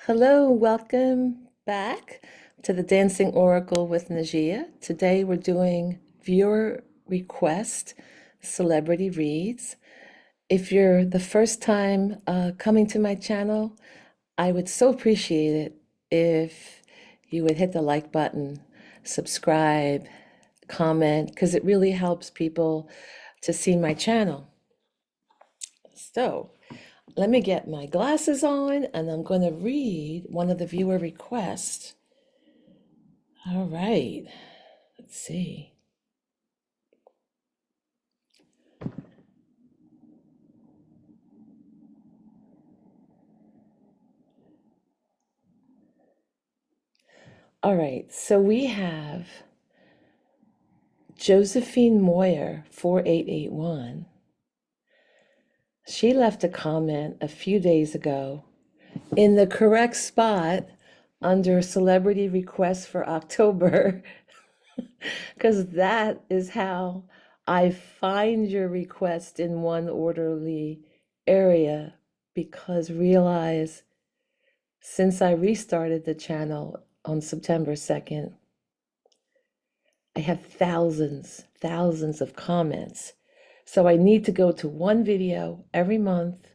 Hello, welcome back to the Dancing Oracle with Najia. Today we're doing viewer request celebrity reads. If you're the first time coming to my channel, I would so appreciate it if you would hit the like button, subscribe, comment, because it really helps people to see my channel. So, let me get my glasses on and I'm going to read one of the viewer requests. All right, let's see. All right, so we have Josephine Moyer, 4881. She left a comment a few days ago in the correct spot under celebrity requests for October, because that is how I find your request in one orderly area. Because realize since I restarted the channel on September 2nd, I have thousands of comments. So I need to go to one video every month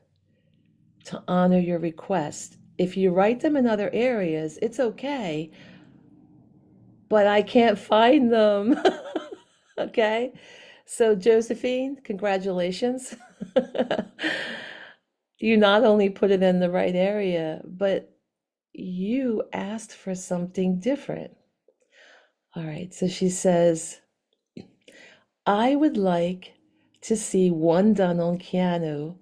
to honor your request. If you write them in other areas, it's okay, but I can't find them. Okay? So, Josephine, congratulations. You not only put it in the right area, but you asked for something different. All right, so she says, I would like to see one done on Keanu,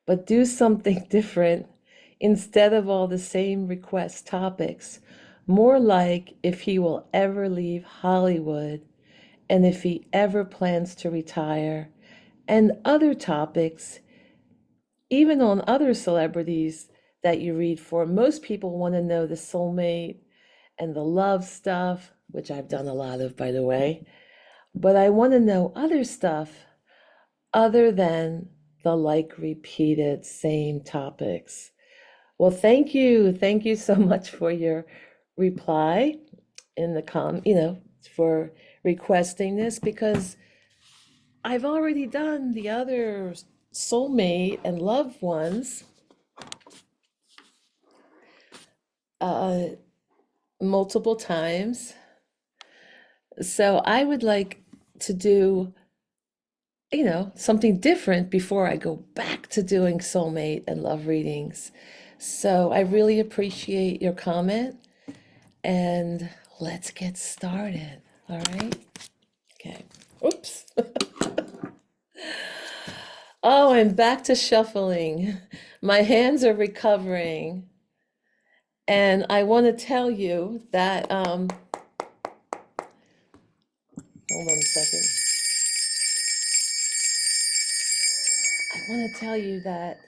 but do something different instead of all the same request topics. More like if he will ever leave Hollywood and if he ever plans to retire, and other topics, even on other celebrities that you read for. Most people want to know the soulmate and the love stuff, which I've done a lot of, by the way. But I want to know other stuff other than the like repeated same topics. Well, thank you. Thank you so much for your reply in the for requesting this, because I've already done the other soulmate and loved ones uh, multiple times. So I would like to do, something different before I go back to doing soulmate and love readings. So I really appreciate your comment, and let's get started. All right. Okay. Oops. Oh, I'm back to shuffling. My hands are recovering. And I want to tell you that, hold on a second. I want to tell you that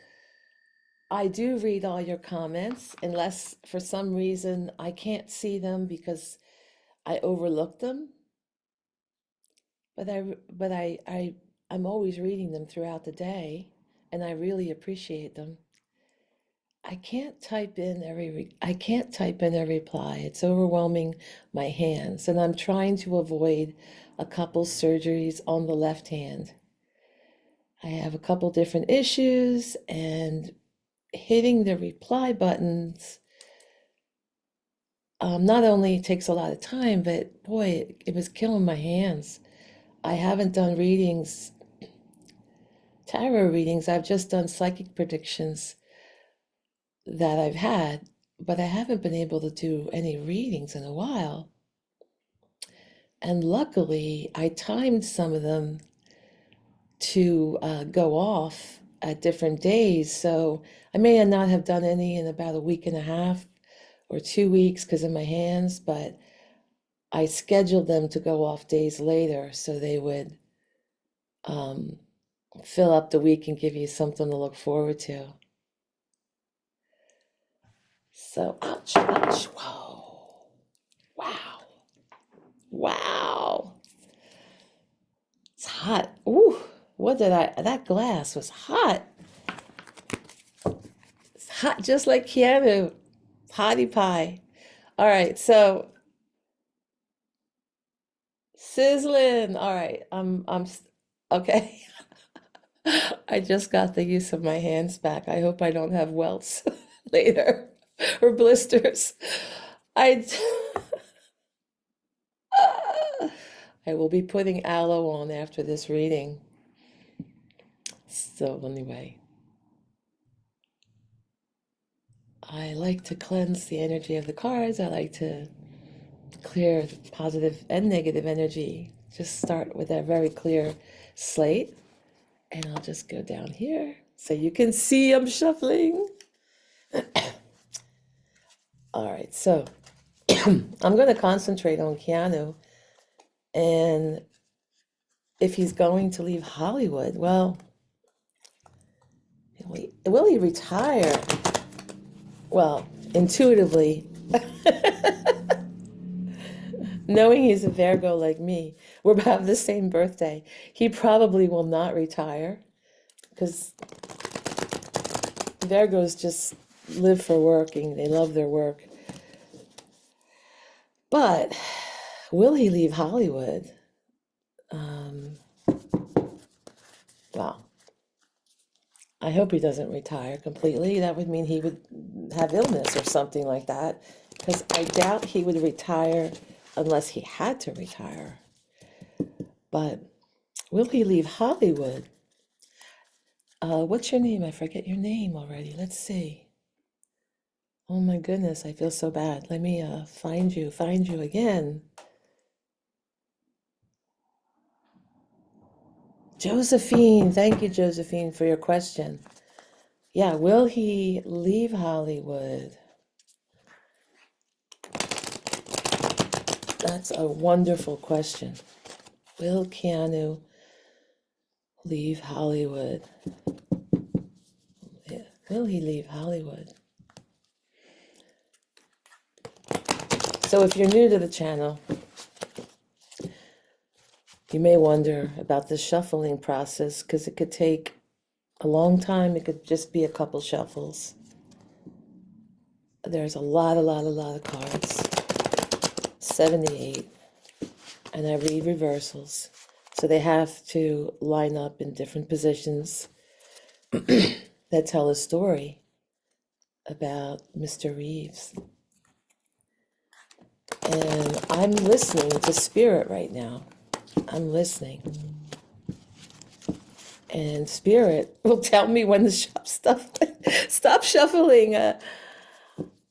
I do read all your comments, unless for some reason I can't see them because I overlooked them. I'm always reading them throughout the day, and I really appreciate them. I can't type in a reply. It's overwhelming my hands, and I'm trying to avoid a couple surgeries on the left hand. I have a couple different issues, and hitting the reply buttons not only takes a lot of time, but boy, it was killing my hands. I haven't done readings, tarot readings. I've just done psychic predictions that I've had, but I haven't been able to do any readings in a while. And luckily, I timed some of them to go off at different days. So I may not have done any in about a week and a half or 2 weeks because of my hands, but I scheduled them to go off days later so they would um, fill up the week and give you something to look forward to. So, ouch, ouch, whoa, wow, wow. It's hot. Ooh, that glass was hot. It's hot just like Keanu. Potty pie. All right, so sizzling. All right, okay. I just got the use of my hands back. I hope I don't have welts later or blisters. I I will be putting aloe on after this reading. So anyway, I like to cleanse the energy of the cards. I like to clear positive and negative energy. Just start with a very clear slate. And I'll just go down here so you can see I'm shuffling. All right, so I'm going to concentrate on Keanu and if he's going to leave Hollywood. Well, will he retire? Well, intuitively, knowing he's a Virgo like me, we have the same birthday, he probably will not retire because Virgos just live for working. They love their work. But will he leave Hollywood? Well, I hope he doesn't retire completely. That would mean he would have illness or something like that, because I doubt he would retire unless he had to retire. But will he leave Hollywood? What's your name? I forget your name already. Let's see. Oh my goodness, I feel so bad. Let me find you again. Josephine, thank you, Josephine, for your question. Yeah, will he leave Hollywood? That's a wonderful question. Will Keanu leave Hollywood? Yeah, will he leave Hollywood? So if you're new to the channel, you may wonder about the shuffling process because it could take a long time. It could just be a couple shuffles. There's a lot of cards. 78. And I read reversals. So they have to line up in different positions that tell a story about Mr. Reeves. And I'm listening to Spirit right now. I'm listening. And Spirit will tell me when to stop shuffling.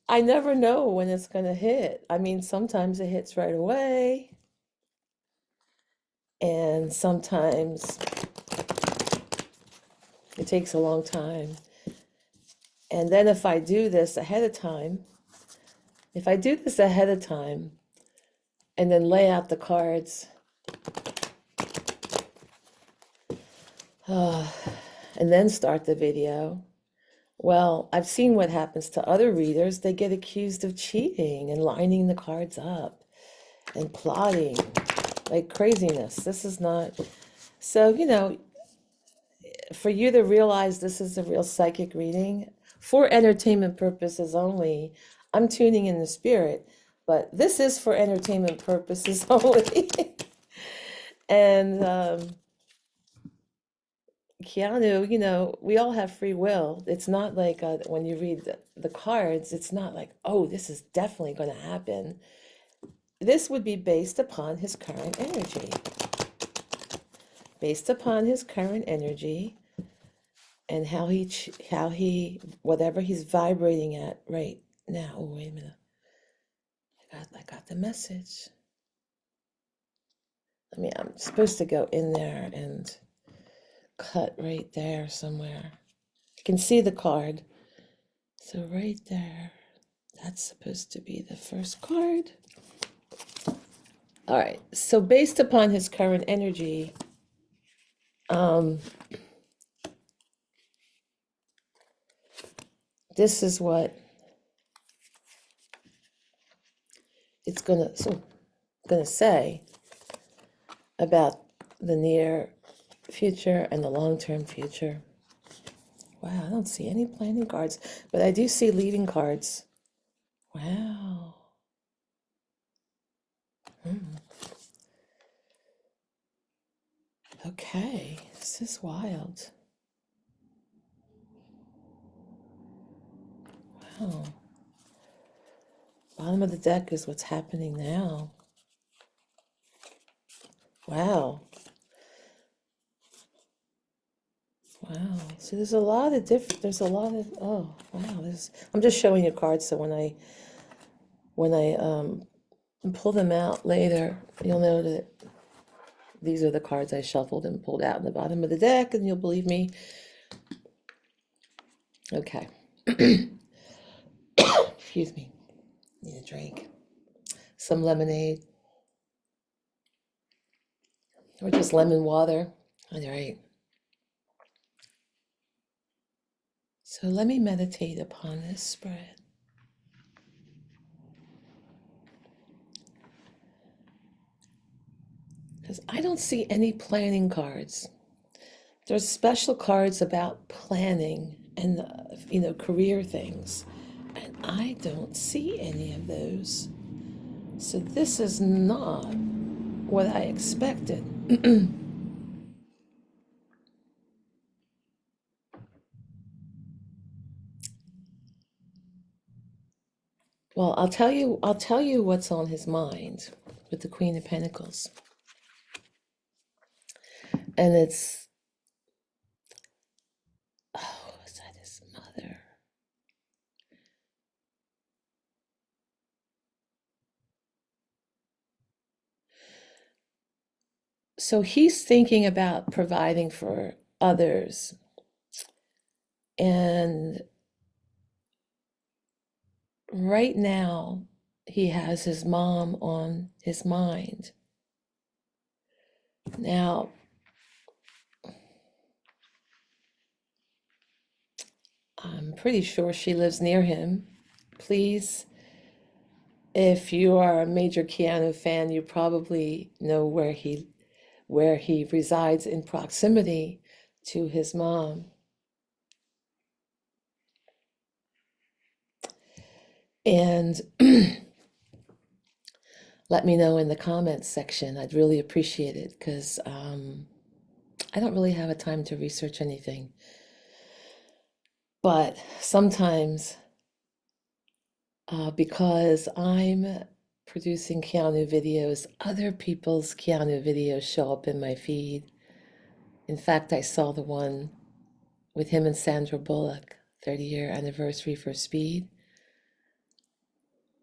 I never know when it's going to hit. I mean, sometimes it hits right away. And sometimes it takes a long time. And then if I do this ahead of time, and then lay out the cards, and then start the video, well, I've seen what happens to other readers. They get accused of cheating and lining the cards up and plotting like craziness. This is not, so, for you to realize this is a real psychic reading for entertainment purposes only. I'm tuning in the Spirit, but this is for entertainment purposes only. And Keanu, we all have free will. It's not like when you read the cards, it's not like, oh, this is definitely going to happen. This would be based upon his current energy. Based upon his current energy and how he, whatever he's vibrating at right now. Oh, wait a minute. I got the message. I'm supposed to go in there and cut right there somewhere. You can see the card. So right there, that's supposed to be the first card. All right, so based upon his current energy, this is what it's gonna say about the near future and the long-term future. Wow, I don't see any planning cards, but I do see leaving cards. Wow. Mm, okay, this is wild. Wow. Bottom of the deck is what's happening now. Wow. Wow. So there's a lot of there's a lot of, oh, wow. I'm just showing you cards so when I pull them out later, you'll know that these are the cards I shuffled and pulled out in the bottom of the deck, and you'll believe me. Okay. Excuse me. Need a drink. Some lemonade or just lemon water. All right. So let me meditate upon this spread. Because I don't see any planning cards. There's special cards about planning and, career things. And I don't see any of those. So this is not what I expected. Well, I'll tell you what's on his mind with the Queen of Pentacles. And it's, oh, is that his mother? So he's thinking about providing for others. And right now, he has his mom on his mind. Now, I'm pretty sure she lives near him. Please, if you are a major Keanu fan, you probably know where he resides in proximity to his mom. And let me know in the comments section. I'd really appreciate it because I don't really have a time to research anything. But sometimes, because I'm producing Keanu videos, other people's Keanu videos show up in my feed. In fact, I saw the one with him and Sandra Bullock, 30-year anniversary for Speed.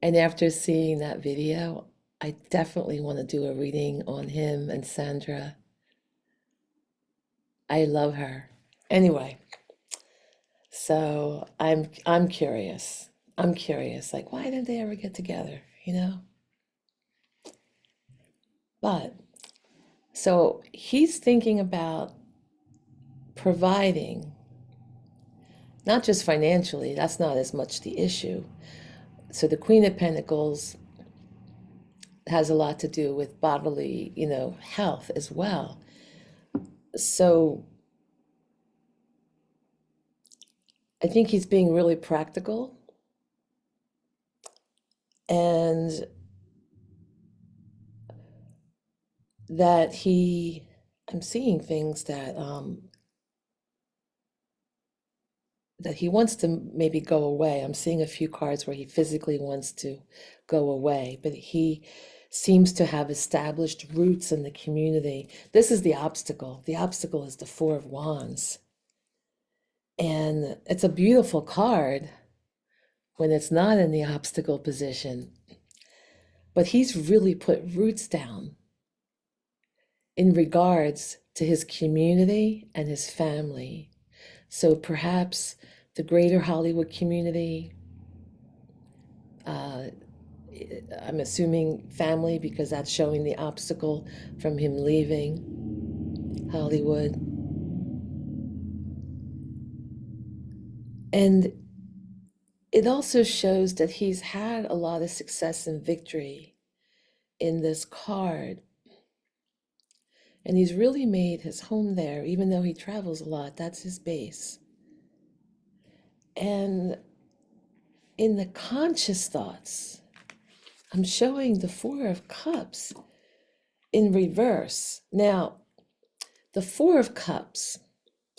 And after seeing that video, I definitely want to do a reading on him and Sandra. I love her. Anyway, so I'm curious. I'm curious, like why didn't they ever get together, you know? But so he's thinking about providing, not just financially, that's not as much the issue. So the Queen of Pentacles has a lot to do with bodily, health as well. So I think he's being really practical, and that I'm seeing things that he wants to maybe go away. I'm seeing a few cards where he physically wants to go away, but he seems to have established roots in the community. This is the obstacle. The obstacle is the Four of Wands. And it's a beautiful card when it's not in the obstacle position. But he's really put roots down in regards to his community and his family. So perhaps the greater Hollywood community, uh, I'm assuming family because that's showing the obstacle from him leaving Hollywood. And it also shows that he's had a lot of success and victory in this card. And he's really made his home there, even though he travels a lot. That's his base. And In the conscious thoughts, I'm showing the Four of Cups in reverse. Now, the Four of Cups,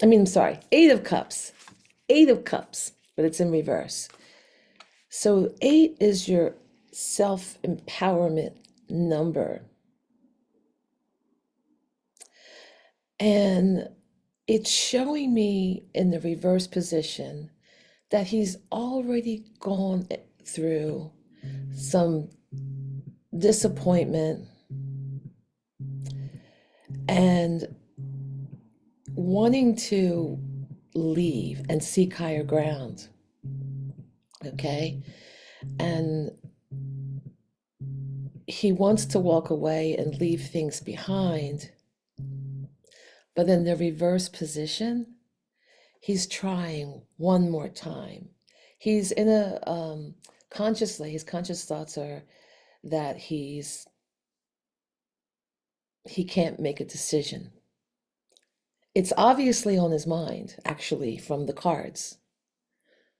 I'm sorry, Eight of Cups, Eight of Cups, but it's in reverse. So 8 is your self-empowerment number. And it's showing me in the reverse position that he's already gone through some disappointment and wanting to leave and seek higher ground. Okay? And he wants to walk away and leave things behind. But in the reverse position, he's trying one more time. He's in a consciously, his conscious thoughts are that he can't make a decision. It's obviously on his mind, actually, from the cards,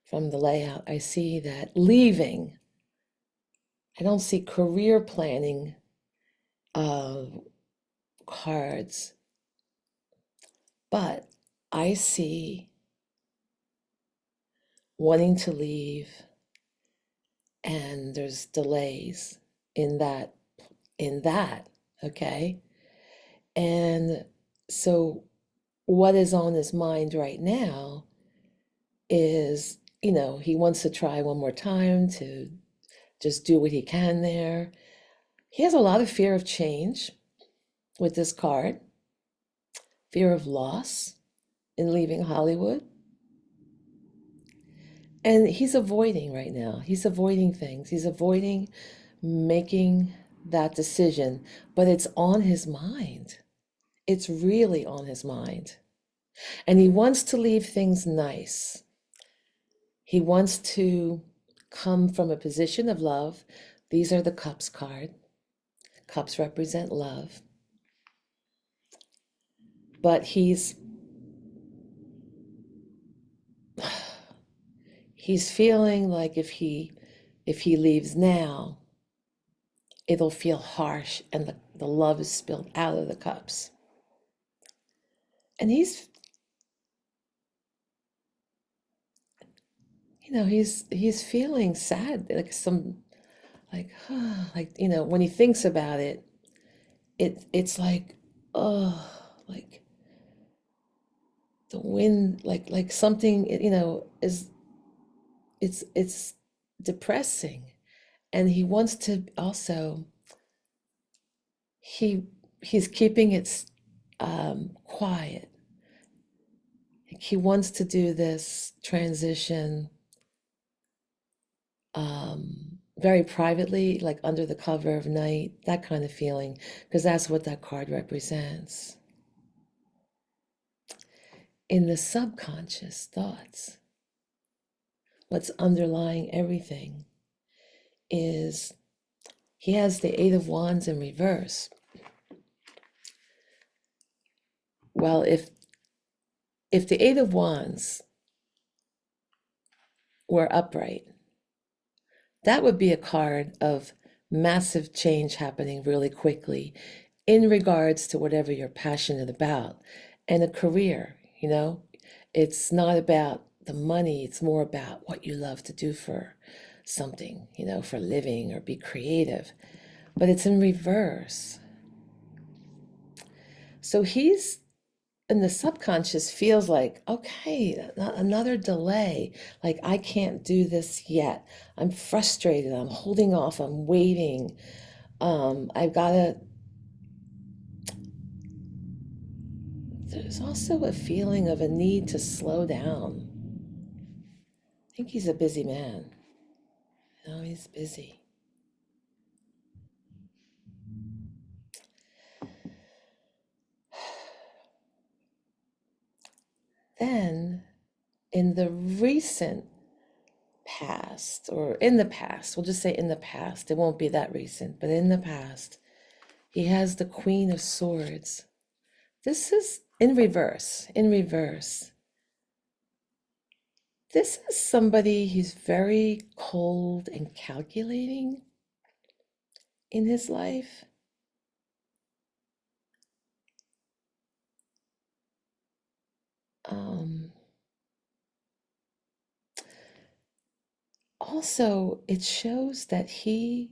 from the layout. I see that leaving. I don't see career planning cards, but I see wanting to leave, and there's delays in that, okay? And so what is on his mind right now is, he wants to try one more time to just do what he can there. He has a lot of fear of change with this card, fear of loss in leaving Hollywood. And he's avoiding right now. He's avoiding things. He's avoiding making that decision, but it's on his mind. It's really on his mind. And he wants to leave things nice. He wants to come from a position of love. These are the Cups card. Cups represent love. But he's feeling like if he leaves now, it'll feel harsh and the love is spilled out of the cups. And he's feeling sad, like when he thinks about it, it's like, oh, like the wind, like something, is, it's depressing. And he wants to also, he's keeping it quiet. He wants to do this transition very privately, like under the cover of night, that kind of feeling, because that's what that card represents. In the subconscious thoughts, what's underlying everything is he has the Eight of Wands in reverse. Well, if the Eight of Wands were upright, that would be a card of massive change happening really quickly in regards to whatever you're passionate about. And a career, it's not about the money, it's more about what you love to do for something, for living or be creative. But it's in reverse. So he's in the subconscious feels like, okay, another delay. Like, I can't do this yet. I'm frustrated. I'm holding off. I'm waiting. I've got to. There's also a feeling of a need to slow down. I think he's a busy man. He's busy. Then, in the recent past, or in the past, we'll just say in the past, it won't be that recent, but in the past, he has the Queen of Swords. This is in reverse, in reverse. This is somebody, he's very cold and calculating in his life. Um, Also, it shows that he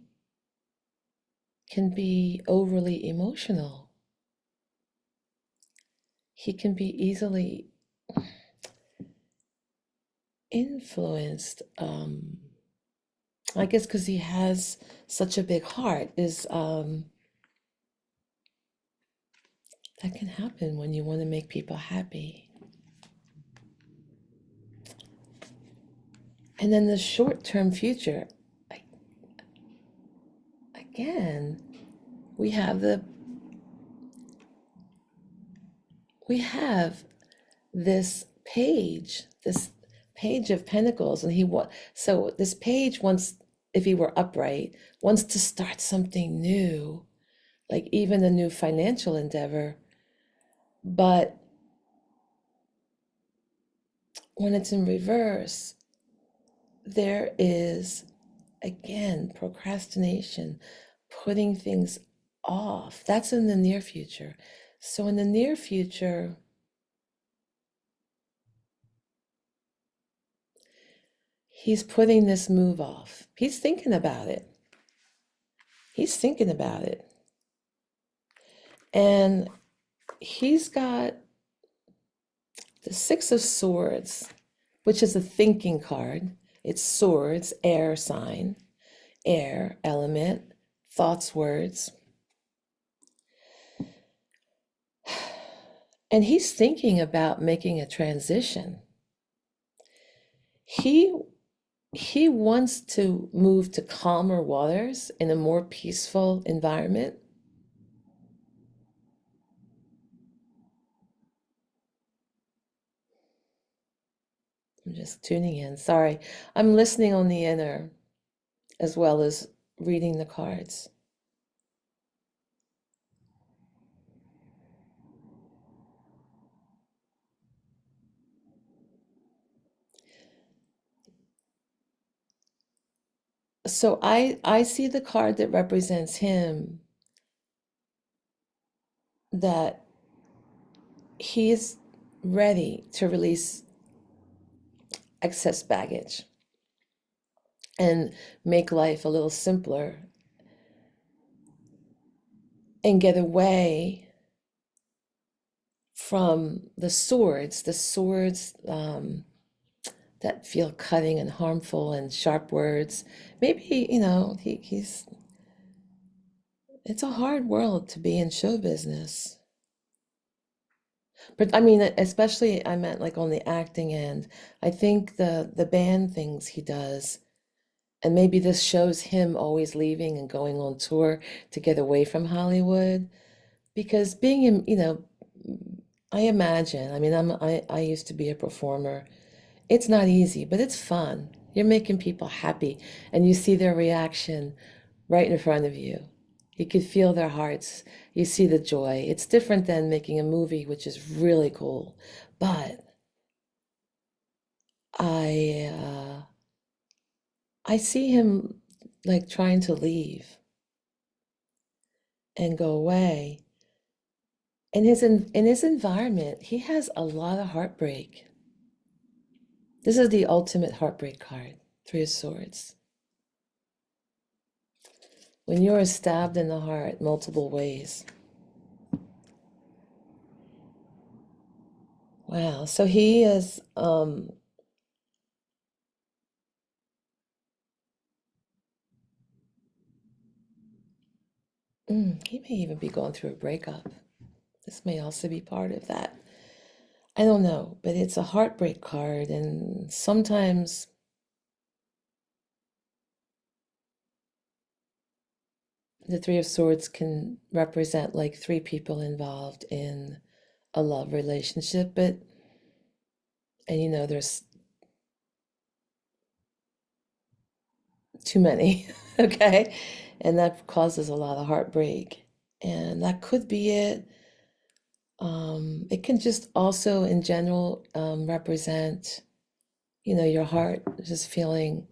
can be overly emotional. He can be easily influenced. I guess because he has such a big heart is that can happen when you want to make people happy. And then the short-term future, again, we have the we have this page of pentacles, and so this page wants, if he were upright, wants to start something new, like even a new financial endeavor. But when it's in reverse, there is again procrastination, putting things off. That's in the near future. So in the near future, he's putting this move off. He's thinking about it. He's thinking about it. And he's got the Six of Swords, which is a thinking card. It's swords, air sign, air element, thoughts, words. And he's thinking about making a transition. He he wants to move to calmer waters in a more peaceful environment. I'm just tuning in. Sorry. I'm listening on the inner as well as reading the cards. So I see the card that represents him, that he is ready to release excess baggage and make life a little simpler and get away from the swords that feel cutting and harmful and sharp words. Maybe, he's, it's a hard world to be in show business. But I mean, especially I meant like on the acting end. I think the band things he does, and maybe this shows him always leaving and going on tour to get away from Hollywood. Because being in, I imagine, I mean, I used to be a performer. It's not easy, but it's fun. You're making people happy, and you see their reaction right in front of you. You could feel their hearts. You see the joy. It's different than making a movie, which is really cool. But I see him like trying to leave and go away. In his environment, he has a lot of heartbreak. This is the ultimate heartbreak card, Three of Swords. When you are stabbed in the heart multiple ways. Wow. So he is he may even be going through a breakup. This may also be part of that. I don't know, but it's a heartbreak card, and sometimes the Three of Swords can represent like three people involved in a love relationship, and there's too many, okay? And that causes a lot of heartbreak. And that could be it. It can just also, in general, represent, your heart just feeling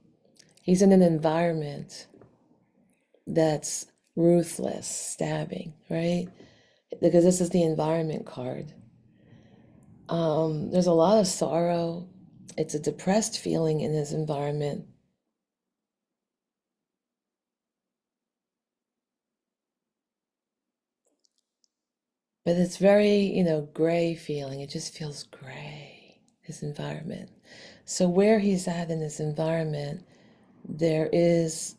He's in an environment that's ruthless, stabbing, right? Because this is the environment card. There's a lot of sorrow. It's a depressed feeling in his environment. But it's very, gray feeling. It just feels gray, his environment. So where he's at in his environment, there is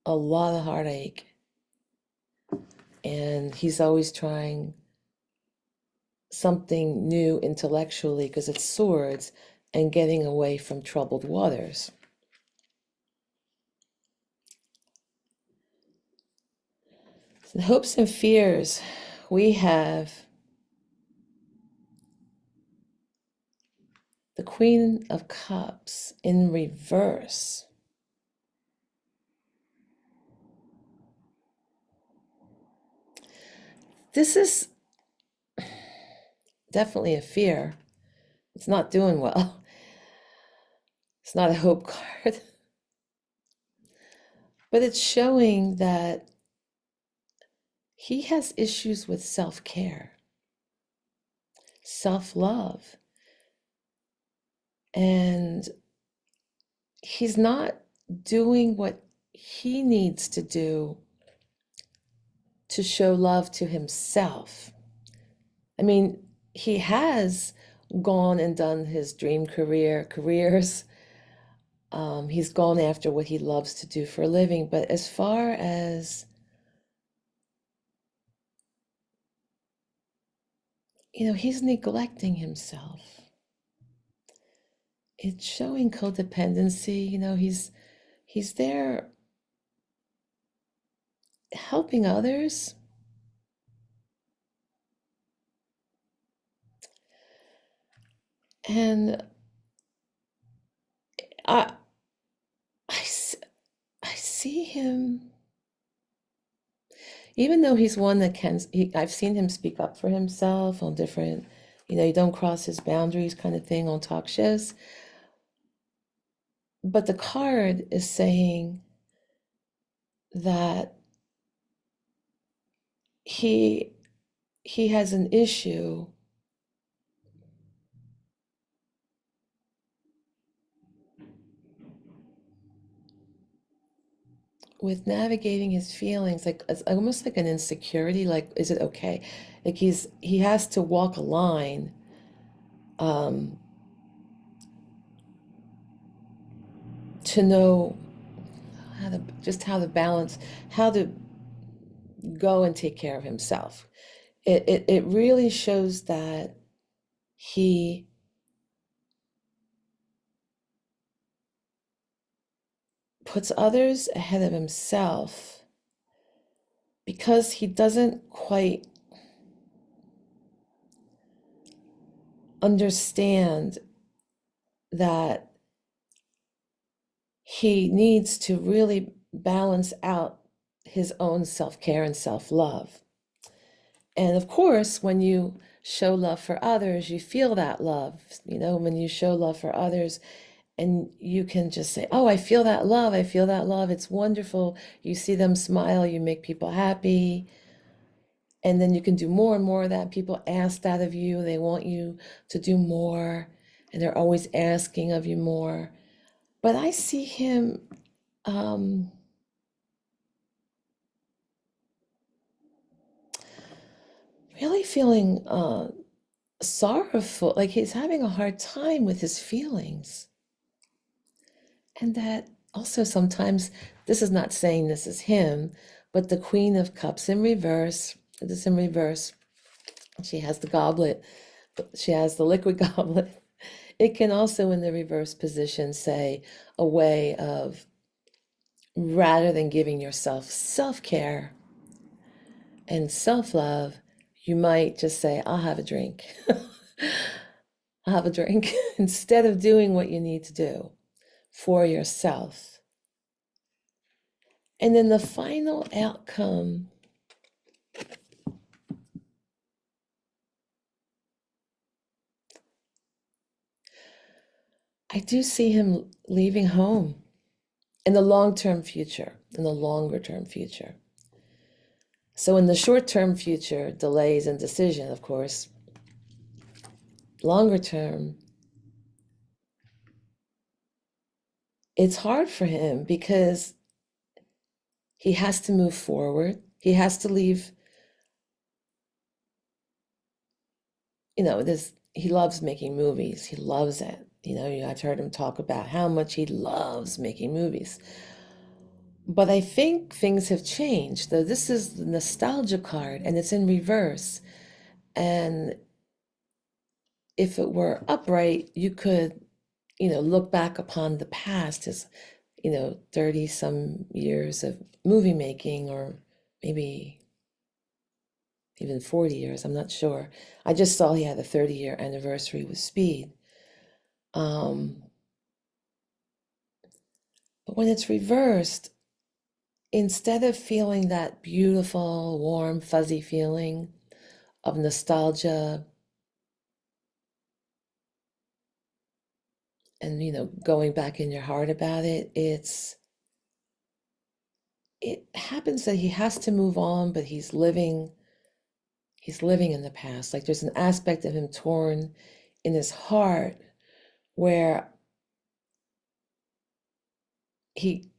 a lot of heartache. And he's always trying something new intellectually because it's swords and getting away from troubled waters. In hopes and fears, we have the Queen of Cups in reverse. This is definitely a fear. It's not doing well. It's not a hope card. But it's showing that he has issues with self-care, self-love, and he's not doing what he needs to do to show love to himself. I mean, he has gone and done his dream careers. He's gone after what he loves to do for a living. But as far as, he's neglecting himself. It's showing codependency. He's there helping others. And I, I see him, even though he's one that I've seen him speak up for himself on different, you don't cross his boundaries kind of thing on talk shows. But the card is saying that he has an issue with navigating his feelings, like it's almost like an insecurity, like is it okay? Like he has to walk a line um to know how to balance, how to go and take care of himself. It really shows that he puts others ahead of himself because he doesn't quite understand that he needs to really balance out his own self-care and self-love. And of course, when you show love for others, you feel that love. When you show love for others, and you can just say, oh, I feel that love. I feel that love. It's wonderful. You see them smile, you make people happy. And then you can do more and more of that. People ask that of you. They want you to do more. And they're always asking of you more. But I see him really feeling sorrowful, like he's having a hard time with his feelings. And that also sometimes, this is not saying this is him, but the Queen of Cups in reverse, this in reverse, she has the goblet, she has the liquid goblet. It can also in the reverse position say a way of, rather than giving yourself self-care and self-love, you might just say, I'll have a drink. I'll have a drink instead of doing what you need to do for yourself. And then the final outcome, I do see him leaving home in the long-term future, in the longer-term future. So in the short-term future, delays and decision, of course. Longer term, it's hard for him because he has to move forward. He has to leave, this, he loves making movies. He loves it. I've heard him talk about how much he loves making movies. But I think things have changed. Though this is the nostalgia card and it's in reverse. And if it were upright, you could, look back upon the past as, 30 some years of movie making, or maybe even 40 years, I'm not sure. I just saw he had a 30-year anniversary with Speed. Um, but when it's reversed, instead of feeling that beautiful, warm, fuzzy feeling of nostalgia and, going back in your heart about it, it happens that he has to move on, but he's living in the past. Like there's an aspect of him torn in his heart where he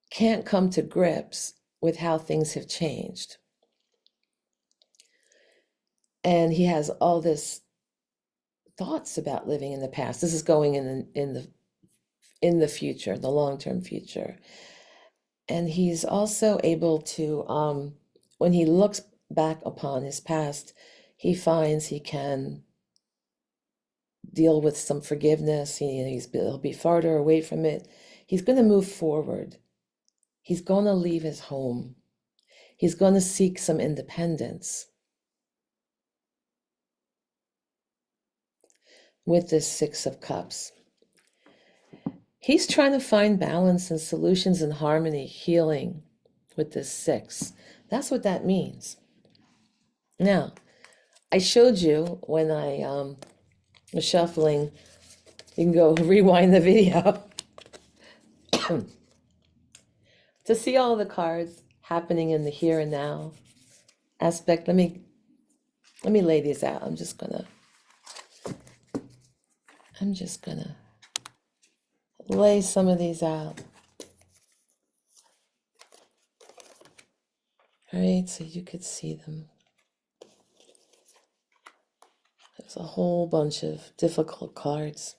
can't come to grips with how things have changed. And he has all this thoughts about living in the past. This is going in the future, the long-term future. And he's also able to, when he looks back upon his past, he finds he can deal with some forgiveness. He'll be farther away from it. He's going to move forward. He's going to leave his home. He's going to seek some independence with this Six of Cups. He's trying to find balance and solutions and harmony, healing with this six. That's what that means. Now, I showed you when I was shuffling. You can go rewind the video to see all the cards happening in the here and now aspect. Let me lay these out. I'm just gonna lay some of these out. All right, so you could see them. There's a whole bunch of difficult cards,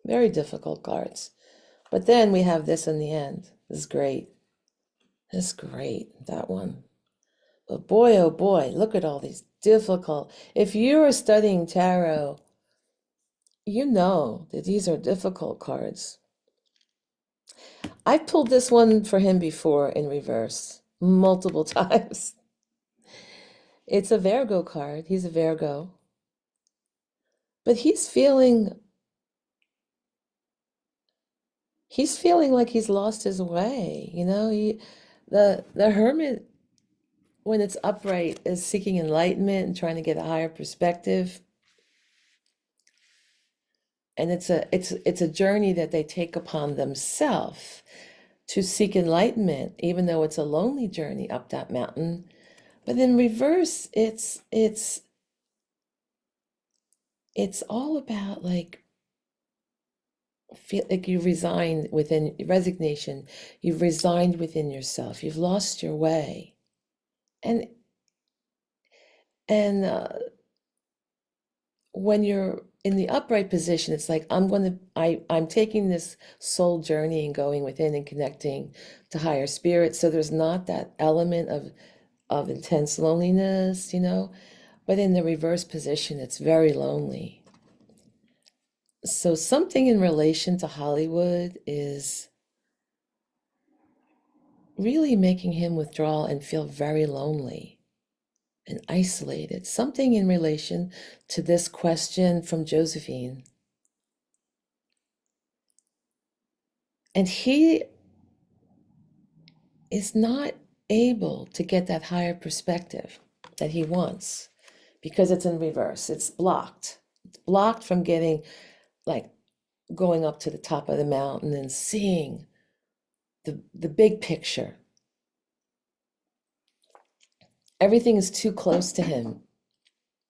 very difficult cards. But then we have this in the end. This is great. This is great, that one. But boy, oh boy, look at all these difficult. If you are studying tarot, you know that these are difficult cards. I've pulled this one for him before in reverse, multiple times. It's a Virgo card. He's a Virgo. But he's feeling like he's lost his way. The Hermit, when it's upright, is seeking enlightenment and trying to get a higher perspective. And it's a journey that they take upon themselves to seek enlightenment, even though it's a lonely journey up that mountain. But in reverse, it's all about like feel like you resigned within resignation. You've resigned within yourself. You've lost your way, and and when you're in the upright position, it's like I'm taking this soul journey and going within and connecting to higher spirit. So there's not that element of intense loneliness. But in the reverse position, it's very lonely. So something in relation to Hollywood is really making him withdraw and feel very lonely and isolated. Something in relation to this question from Josephine. And he is not able to get that higher perspective that he wants because it's in reverse. It's blocked. It's blocked from getting like going up to the top of the mountain and seeing the big picture. Everything is too close to him,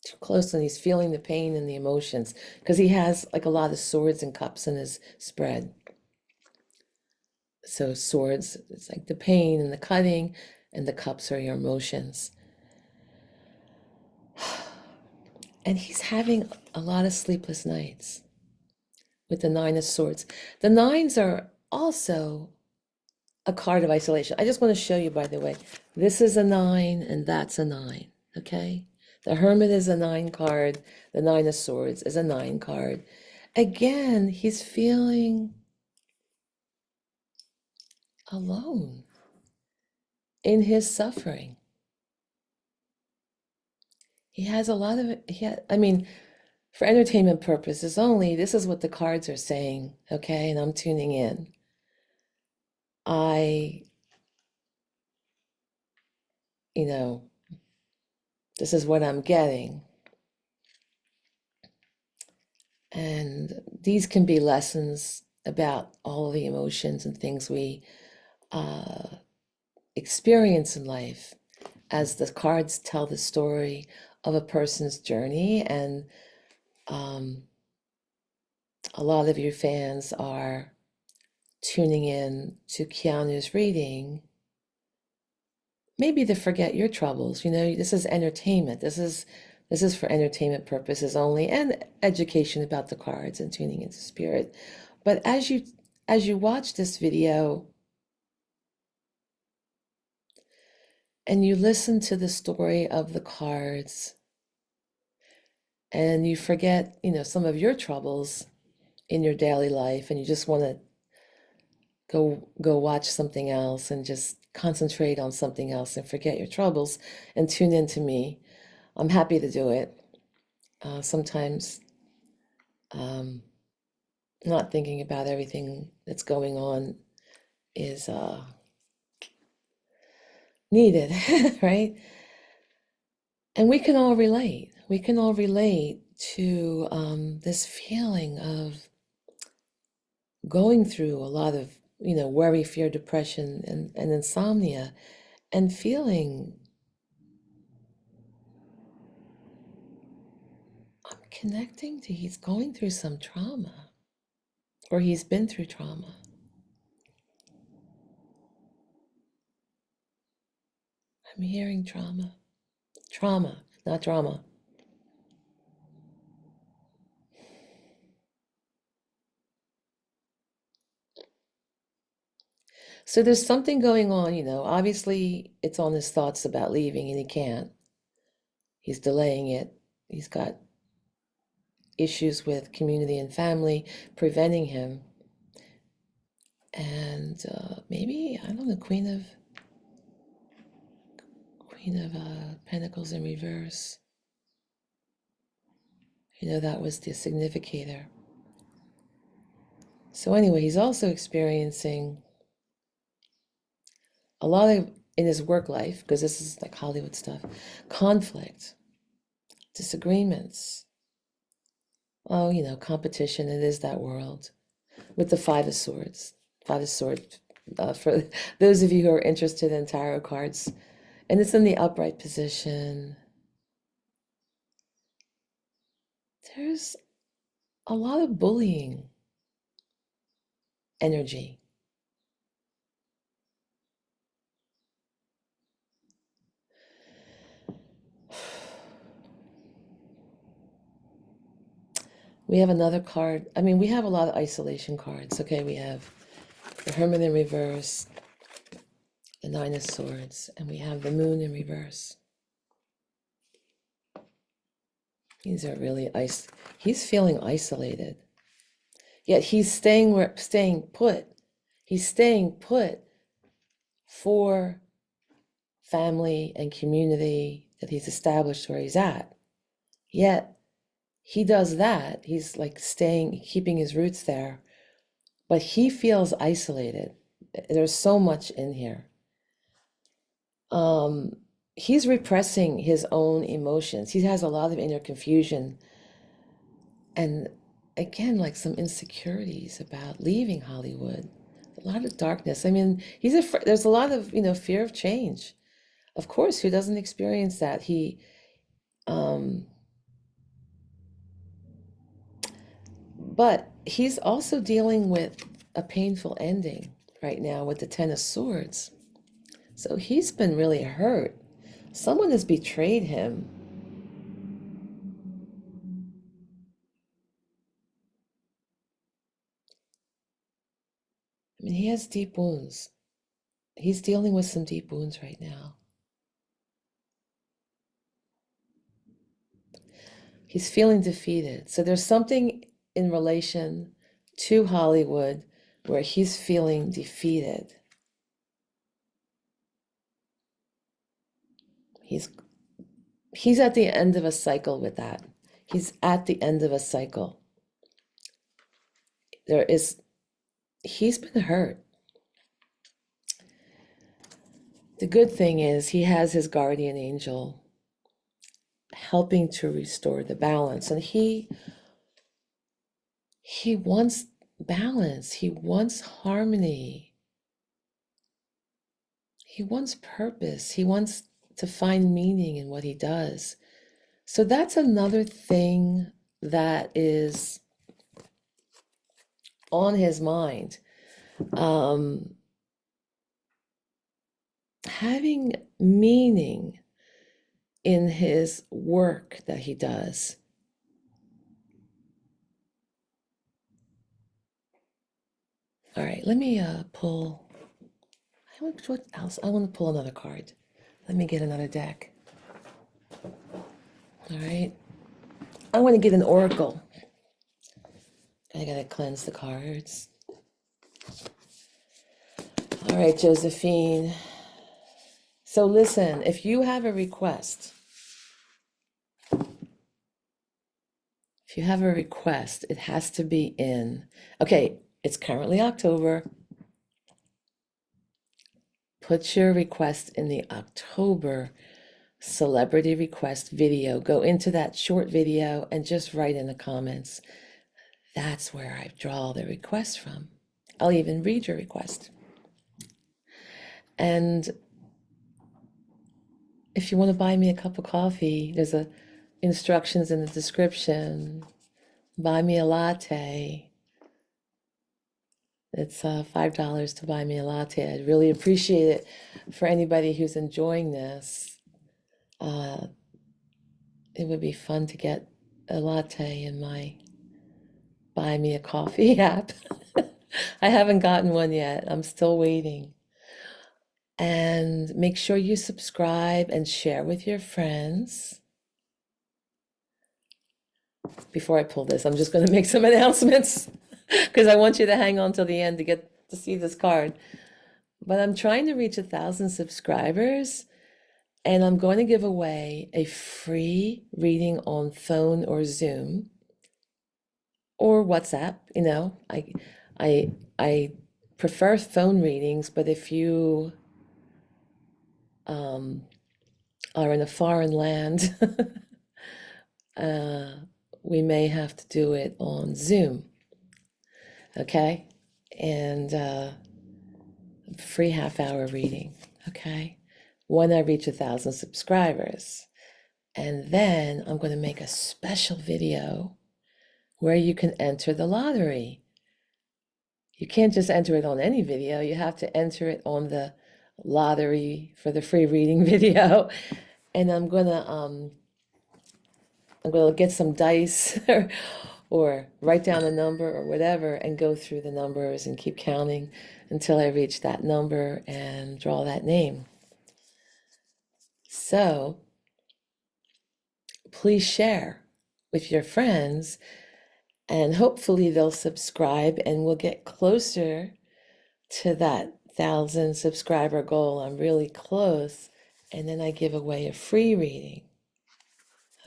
too close, and he's feeling the pain and the emotions because he has like a lot of swords and cups in his spread. So swords, it's like the pain and the cutting, and the cups are your emotions. And he's having a lot of sleepless nights with the Nine of Swords. The nines are also a card of isolation. I just want to show you, by the way, this is a nine and that's a nine, okay? The Hermit is a nine card. The Nine of Swords is a nine card. Again, he's feeling alone in his suffering. He has a lot of, I mean, for entertainment purposes only, this is what the cards are saying, okay? And I'm tuning in. I, you know, this is what I'm getting. And these can be lessons about all of the emotions and things we experience in life as the cards tell the story of a person's journey. And a lot of your fans are tuning in to Keanu's reading, maybe to forget your troubles. You know, this is entertainment. This is for entertainment purposes only, and education about the cards and tuning into spirit. But as you watch this video and you listen to the story of the cards and you forget, some of your troubles in your daily life, and you just want to go watch something else and just concentrate on something else and forget your troubles and tune into me, I'm happy to do it. Sometimes not thinking about everything that's going on is needed, right? And we can all relate. We can all relate to this feeling of going through a lot of, worry, fear, depression, and insomnia, and feeling I'm connecting to he's going through some trauma, or he's been through trauma. I'm hearing trauma. Trauma, not drama. So there's something going on, Obviously, it's on his thoughts about leaving, and he can't. He's delaying it. He's got issues with community and family preventing him. And maybe, I don't know, Queen of Pentacles in reverse. That was the significator. So anyway, he's also experiencing a lot of, in his work life, because this is like Hollywood stuff, conflict, disagreements. Oh, competition, it is that world. With the Five of Swords. Five of Swords, for those of you who are interested in tarot cards. And it's in the upright position. There's a lot of bullying energy. We have another card. I mean, we have a lot of isolation cards. Okay, we have the Hermit in reverse, the Nine of Swords, and we have the Moon in reverse. These are really he's feeling isolated. Yet he's staying put. He's staying put for family and community that he's established where he's at. Yet he does that. He's like keeping his roots there, but he feels isolated. There's so much in here. He's repressing his own emotions. He has a lot of inner confusion, and again, like some insecurities about leaving Hollywood. A lot of darkness. I mean, he's afraid. There's a lot of, fear of change. Of course, who doesn't experience that? Um, but he's also dealing with a painful ending right now with the Ten of Swords. So he's been really hurt. Someone has betrayed him. I mean, he has deep wounds. He's dealing with some deep wounds right now. He's feeling defeated. So there's something in relation to Hollywood where he's feeling defeated. He's he's at the end of a cycle with that. He's at the end of a cycle. There is he's been hurt. The good thing is he has his guardian angel helping to restore the balance, and he wants balance. He wants harmony. He wants purpose. He wants to find meaning in what he does. So that's another thing that is on his mind. Um, Having meaning in his work that he does. All right, let me pull. What else? I want to pull another card. Let me get another deck. All right. I want to get an oracle. I gotta cleanse the cards. All right, Josephine. So listen, if you have a request, it has to be in. Okay, it's currently October. Put your request in the October celebrity request video. Go into that short video and just write in the comments. That's where I draw the request from. I'll even read your request. And if you want to buy me a cup of coffee, there's instructions in the description. Buy me a latte. It's $5 to buy me a latte. I'd really appreciate it for anybody who's enjoying this. It would be fun to get a latte in my Buy Me a Coffee app. I haven't gotten one yet. I'm still waiting. And make sure you subscribe and share with your friends. Before I pull this, I'm just going to make some announcements because I want you to hang on till the end to get to see this card. But I'm trying to reach 1,000 subscribers, and I'm going to give away a free reading on phone or Zoom or WhatsApp. I prefer phone readings, but if you are in a foreign land, we may have to do it on Zoom. Okay? And free half-hour reading. Okay? When I reach 1,000 subscribers. And then I'm going to make a special video where you can enter the lottery. You can't just enter it on any video. You have to enter it on the lottery for the free reading video. And I'm gonna get some dice or write down a number or whatever and go through the numbers and keep counting until I reach that number and draw that name. So please share with your friends and hopefully they'll subscribe and we'll get closer to that 1,000 subscriber goal. I'm really close. And then I give away a free reading.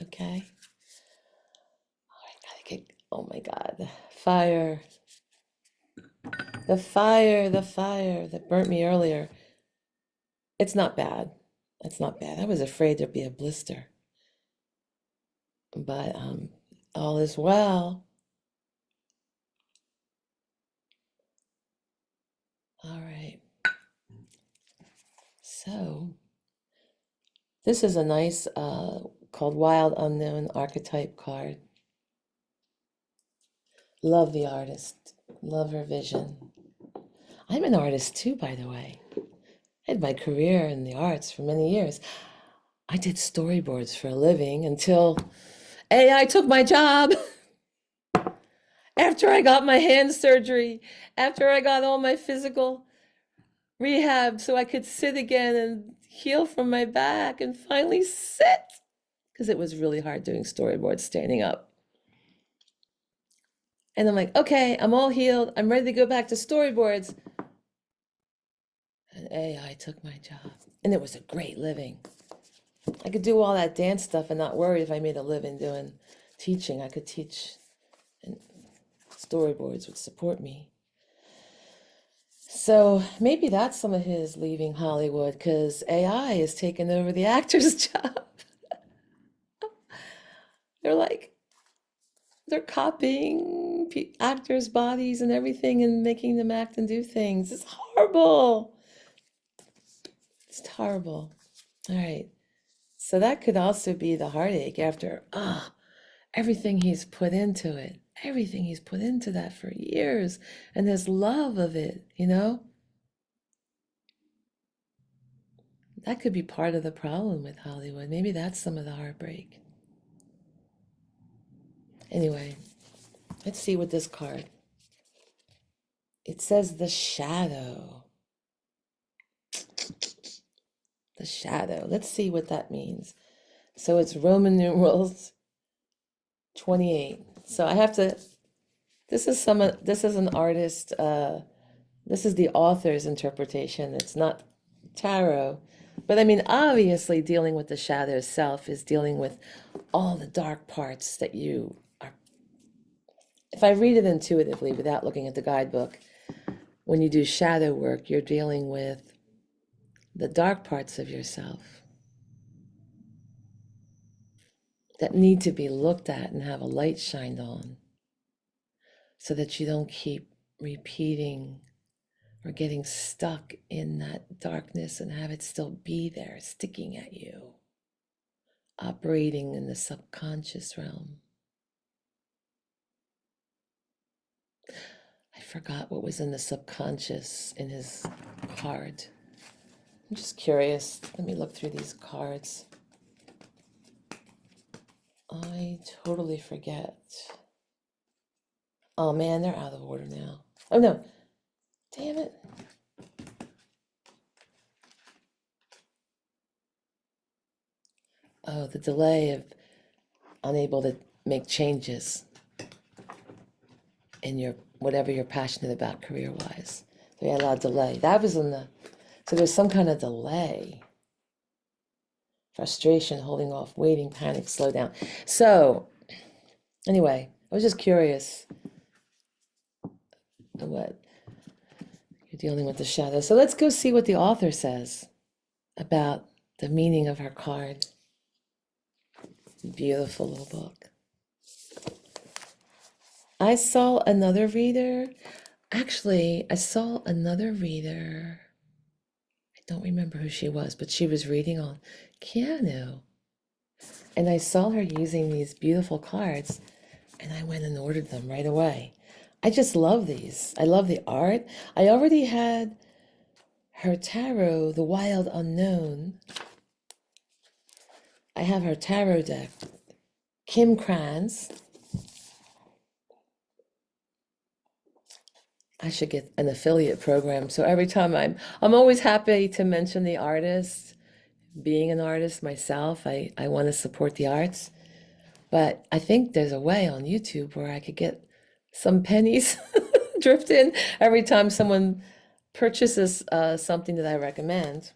Okay? Oh my God, fire. The fire that burnt me earlier. It's not bad. It's not bad. I was afraid there'd be a blister. But all is well. So this is a nice called Wild Unknown Archetype card. Love the artist. Love her vision. I'm an artist too, by the way. I had my career in the arts for many years. I did storyboards for a living until AI took my job. After I got my hand surgery, after I got all my physical rehab so I could sit again and heal from my back and finally sit, because it was really hard doing storyboards standing up. And I'm like, okay, I'm all healed. I'm ready to go back to storyboards. And AI took my job. And it was a great living. I could do all that dance stuff and not worry if I made a living doing teaching. I could teach, and storyboards would support me. So maybe that's some of his leaving Hollywood, because AI is taking over the actor's job. They're like, they're copying actors' bodies and everything and making them act and do things. It's horrible. It's horrible. All right. So that could also be the heartache after, everything he's put into it, everything he's put into that for years, and this love of it, that could be part of the problem with Hollywood. Maybe that's some of the heartbreak. Anyway, let's see what this card. It says the shadow. The shadow. Let's see what that means. So it's Roman numerals 28. So I have to, this is an artist, this is the author's interpretation. It's not tarot. But I mean, obviously dealing with the shadow self is dealing with all the dark parts that you are. If I read it intuitively without looking at the guidebook, when you do shadow work, you're dealing with the dark parts of yourself that need to be looked at and have a light shined on so that you don't keep repeating or getting stuck in that darkness and have it still be there, sticking at you, operating in the subconscious realm. I forgot what was in the subconscious in his card. I'm just curious. Let me look through these cards. I totally forget. Oh man, they're out of order now. Oh no. Damn it. Oh, the delay of unable to make changes in your whatever you're passionate about career-wise. So yeah, a lot of delay. That was in the, so there's some kind of delay. Frustration, holding off, waiting, panic, slow down. So anyway, I was just curious what you're dealing with the shadow. So let's go see what the author says about the meaning of her card. Beautiful little book. I saw another reader. Actually, I saw another reader. I don't remember who she was, but she was reading on Keanu. And I saw her using these beautiful cards, and I went and ordered them right away. I just love these. I love the art. I already had her tarot, The Wild Unknown. I have her tarot deck, Kim Kranz. I should get an affiliate program. So every time I'm always happy to mention the artist. Being an artist myself, I want to support the arts. But I think there's a way on YouTube where I could get some pennies dripped in every time someone purchases something that I recommend.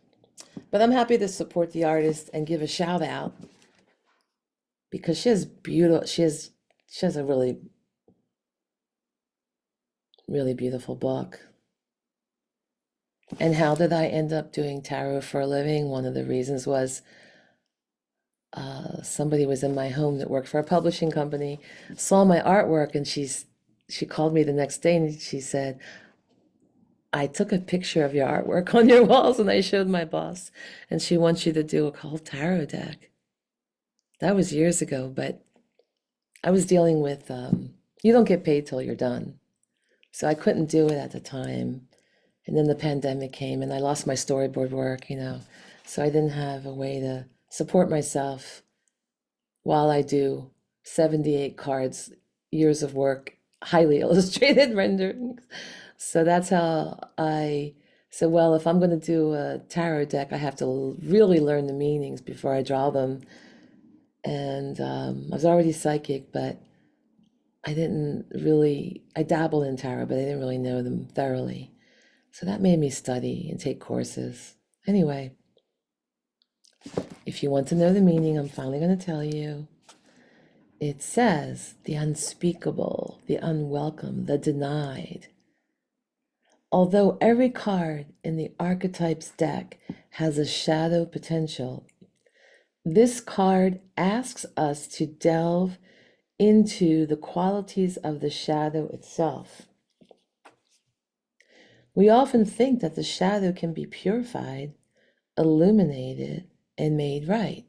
But I'm happy to support the artist and give a shout out because she has beautiful, she has a really, really beautiful book. And how did I end up doing tarot for a living? One of the reasons was somebody was in my home that worked for a publishing company, saw my artwork, and she called me the next day and she said, I took a picture of your artwork on your walls and I showed my boss, and she wants you to do a whole tarot deck. That was years ago, but I was dealing with, you don't get paid till you're done. So I couldn't do it at the time. And then the pandemic came and I lost my storyboard work. So I didn't have a way to support myself while I do 78 cards, years of work, highly illustrated renderings. So that's how I said, well, if I'm going to do a tarot deck, I have to really learn the meanings before I draw them. And I was already psychic, but I dabbled in tarot, but I didn't really know them thoroughly. So that made me study and take courses. Anyway, if you want to know the meaning, I'm finally going to tell you. It says the unspeakable, the unwelcome, the denied. Although every card in the archetypes deck has a shadow potential, this card asks us to delve into the qualities of the shadow itself. We often think that the shadow can be purified, illuminated, and made right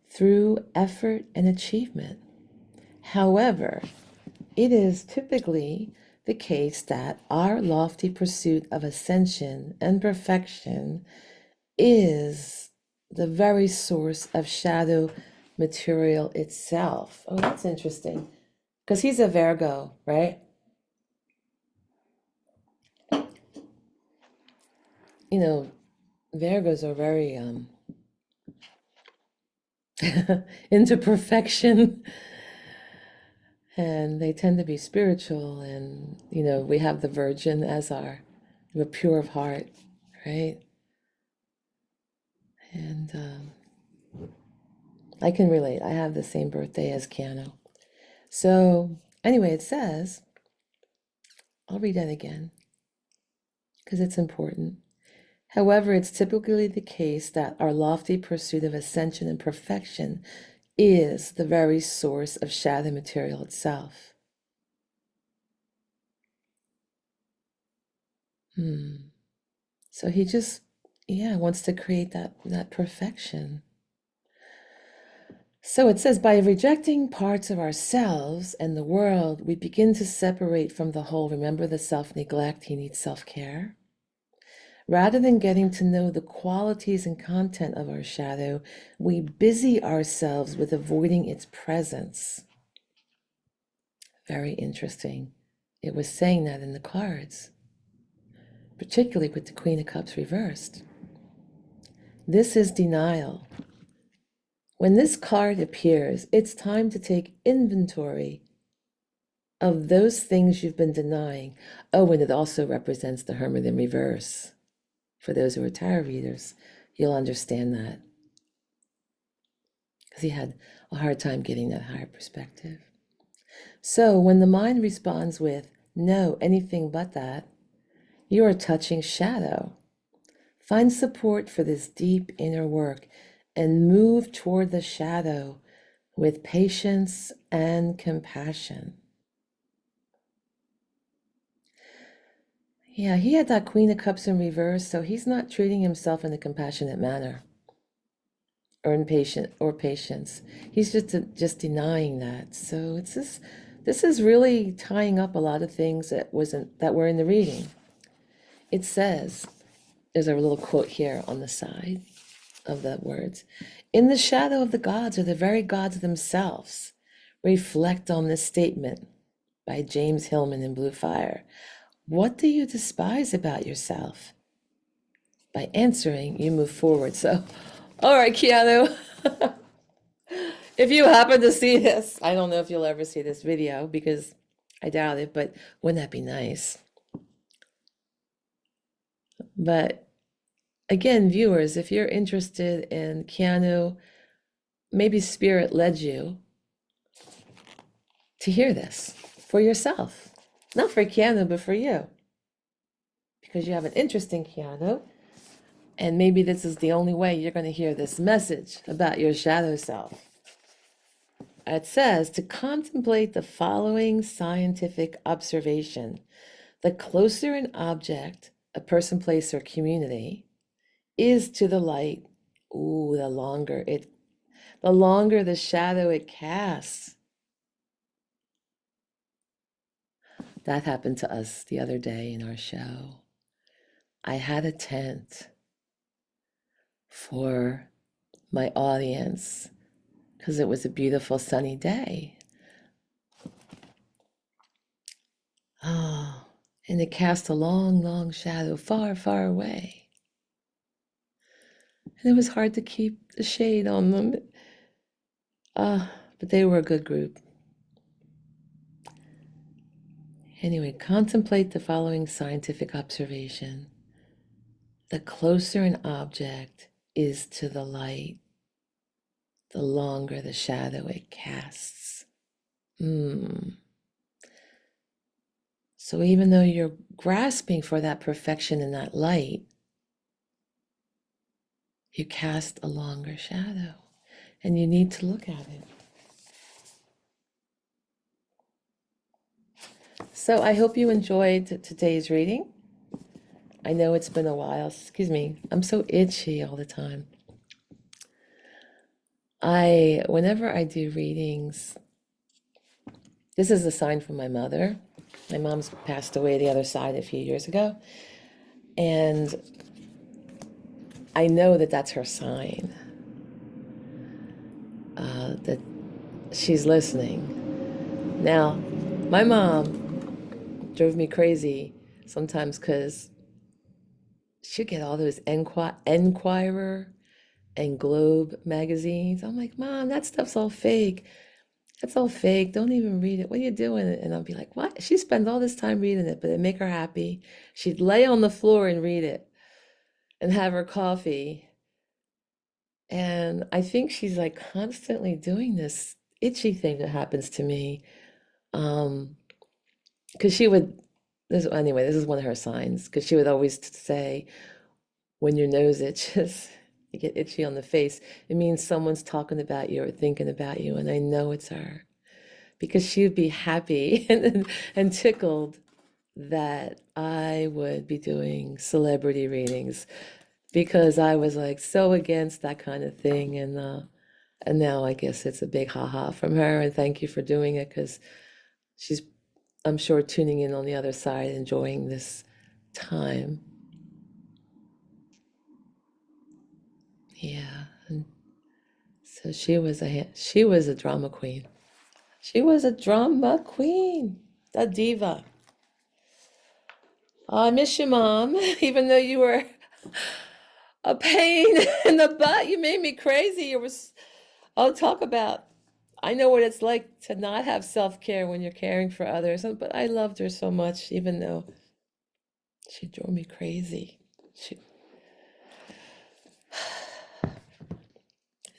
through effort and achievement. However, it is typically the case that our lofty pursuit of ascension and perfection is the very source of shadow material itself. Oh, that's interesting. Because he's a Virgo, right? You know, Virgos are very into perfection, and they tend to be spiritual, and we have the Virgin as we're pure of heart, right? And I can relate. I have the same birthday as Keanu. So anyway, it says, I'll read that again because it's important. However, it's typically the case that our lofty pursuit of ascension and perfection is the very source of shadow material itself. So he just, wants to create that perfection. So it says, by rejecting parts of ourselves and the world, we begin to separate from the whole. Remember the self-neglect, he needs self-care. Rather than getting to know the qualities and content of our shadow, we busy ourselves with avoiding its presence. Very interesting. It was saying that in the cards, particularly with the Queen of Cups reversed. This is denial. When this card appears, it's time to take inventory of those things you've been denying. Oh, and it also represents the Hermit in reverse. For those who are tarot readers, you'll understand that. Because he had a hard time getting that higher perspective. So when the mind responds with, no, anything but that, you are touching shadow. Find support for this deep inner work and move toward the shadow with patience and compassion. Yeah, he had that Queen of Cups in reverse, so he's not treating himself in a compassionate manner or impatient or patience. He's just denying that. So this is really tying up a lot of things that were in the reading. It says, there's a little quote here on the side of the words. In the shadow of the gods are the very gods themselves. Reflect on this statement by James Hillman in Blue Fire. What do you despise about yourself? By answering, you move forward. So, all right, Keanu, if you happen to see this, I don't know if you'll ever see this video because I doubt it, but wouldn't that be nice? But again, viewers, if you're interested in Keanu, maybe Spirit led you to hear this for yourself. Not for Keanu, but for you. Because you have an interest in Keanu, and maybe this is the only way you're going to hear this message about your shadow self. It says to contemplate the following scientific observation. The closer an object, a person, place, or community is to the light, ooh, the longer the shadow it casts. That happened to us the other day in our show. I had a tent for my audience because it was a beautiful sunny day. Oh, and it cast a long, long shadow far, far away. And it was hard to keep the shade on them. But they were a good group. Anyway, contemplate the following scientific observation. The closer an object is to the light, the longer the shadow it casts. So even though you're grasping for that perfection in that light, you cast a longer shadow, and you need to look at it. So I hope you enjoyed today's reading. I know it's been a while. Excuse me, I'm so itchy all the time. Whenever I do readings, this is a sign from my mother. My mom's passed away the other side a few years ago. And I know that that's her sign, that she's listening. Now, my mom drove me crazy sometimes because she'd get all those Enquirer and Globe magazines. I'm like, Mom, that stuff's all fake. That's all fake. Don't even read it. What are you doing? And I'll be like, what? She spends all this time reading it, but it'd make her happy. She'd lay on the floor and read it and have her coffee. And I think she's like constantly doing this itchy thing that happens to me. Because she would, this is one of her signs, because she would always say, when your nose itches, you get itchy on the face, it means someone's talking about you or thinking about you. And I know it's her, because she would be happy and tickled that I would be doing celebrity readings, because I was like so against that kind of thing. And now I guess it's a big haha from her, and thank you for doing it, because she's, I'm sure, tuning in on the other side, enjoying this time. Yeah. And so she was a drama queen. She was a drama queen, a diva. Oh, I miss you, Mom. Even though you were a pain in the butt, you made me crazy. I'll talk about, I know what it's like to not have self-care when you're caring for others, but I loved her so much, even though she drove me crazy.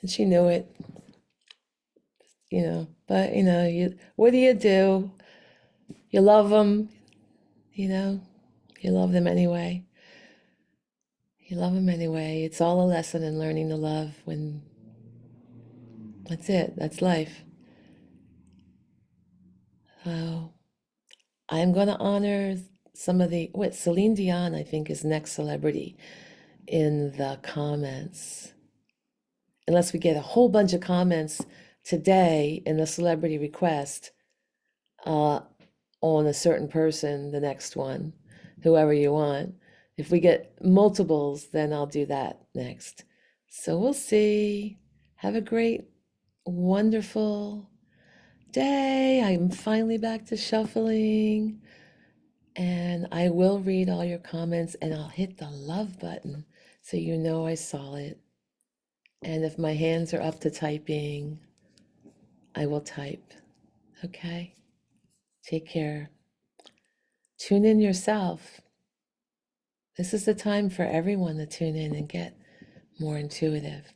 And she knew it, but what do? You love them, you know, you love them anyway. You love them anyway. It's all a lesson in learning to love when that's it, that's life. Oh, I'm going to honor some of Celine Dion, I think, is next celebrity in the comments. Unless we get a whole bunch of comments today in the celebrity request uh, on a certain person, the next one, whoever you want. If we get multiples, then I'll do that next. So we'll see. Have a great, wonderful day. I'm finally back to shuffling. And I will read all your comments, and I'll hit the love button so you know I saw it. And if my hands are up to typing, I will type. Okay? Take care. Tune in yourself. This is the time for everyone to tune in and get more intuitive.